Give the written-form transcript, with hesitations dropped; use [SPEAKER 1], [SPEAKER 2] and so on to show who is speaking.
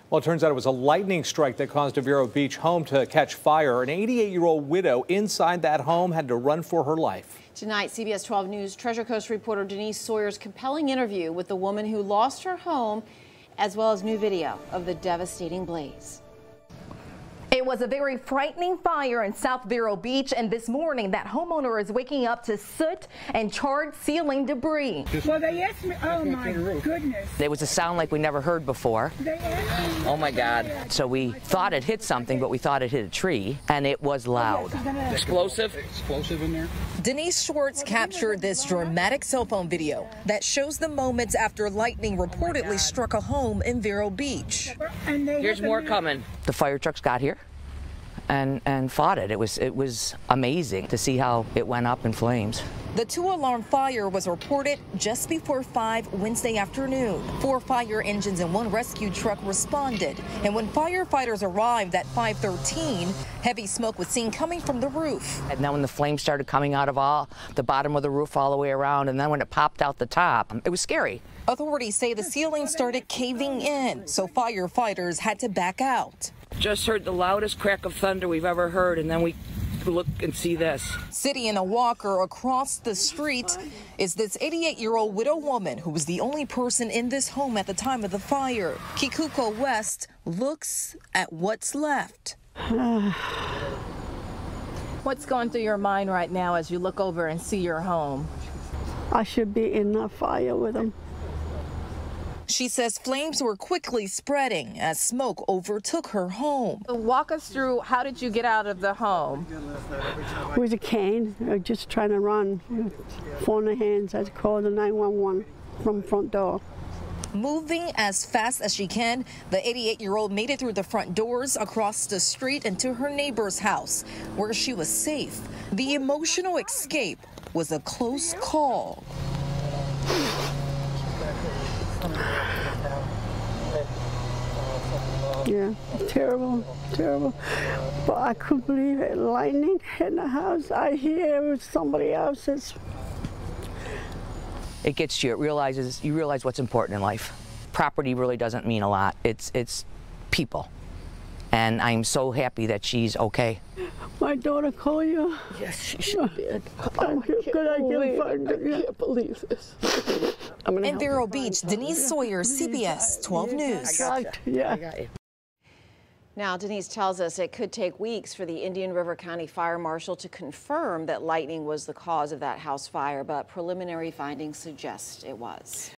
[SPEAKER 1] Well, it turns out it was a lightning strike that caused a Vero Beach home to catch fire. An 88-year-old widow inside that home had to run for her life.
[SPEAKER 2] Tonight, CBS 12 News Treasure Coast reporter Denise Sawyer's compelling interview with the woman who lost her home, as well as new video of the devastating blaze.
[SPEAKER 3] It was a very frightening fire in South Vero Beach, and this morning that homeowner is waking up to soot and charred ceiling debris.
[SPEAKER 4] Well, they asked me, oh my goodness.
[SPEAKER 5] It was a sound like we never heard before. Oh my God. So we thought it hit something, but we thought it hit a tree, and it was loud. Explosive? Explosive in there?
[SPEAKER 6] Denise Schwartz captured this dramatic cell phone video that shows the moments after lightning reportedly struck a home in Vero Beach.
[SPEAKER 5] Here's more coming. The fire trucks got here and fought it. It was amazing to see how it went up in flames.
[SPEAKER 6] The 2-alarm fire was reported just before 5 Wednesday afternoon. 4 fire engines and 1 rescue truck responded. And when firefighters arrived at 5:13, heavy smoke was seen coming from the roof.
[SPEAKER 5] And then when the flames started coming out of the bottom of the roof all the way around, and then when it popped out the top, it was scary.
[SPEAKER 6] Authorities say the ceiling started caving in, so firefighters had to back out.
[SPEAKER 5] Just heard the loudest crack of thunder we've ever heard, and then we look and see this.
[SPEAKER 6] Sitting in a walker across the street is this 88-year-old widow woman who was the only person in this home at the time of the fire. Kikuko West looks at what's left.
[SPEAKER 3] What's going through your mind right now as you look over and see your home?
[SPEAKER 4] I should be in the fire with them.
[SPEAKER 6] She says flames were quickly spreading as smoke overtook her home.
[SPEAKER 3] Walk us through, how did you get out of the home?
[SPEAKER 4] With a cane, just trying to run. Phone in hands, I called the 911 from front door.
[SPEAKER 6] Moving as fast as she can, the 88-year-old made it through the front doors, across the street, and to her neighbor's house, where she was safe. The emotional escape was a close call.
[SPEAKER 4] Yeah, terrible, terrible. But I couldn't believe it. Lightning hit the house. I hear it was somebody else's.
[SPEAKER 5] It gets you. You realize what's important in life. Property really doesn't mean a lot. It's people. And I'm so happy that she's okay.
[SPEAKER 4] My daughter called you?
[SPEAKER 5] Yes, she should be.
[SPEAKER 4] I can't believe this.
[SPEAKER 6] In Vero Beach, Denise Sawyer, CBS 12 News.
[SPEAKER 2] Now, Denise tells us it could take weeks for the Indian River County Fire Marshal to confirm that lightning was the cause of that house fire, but preliminary findings suggest it was.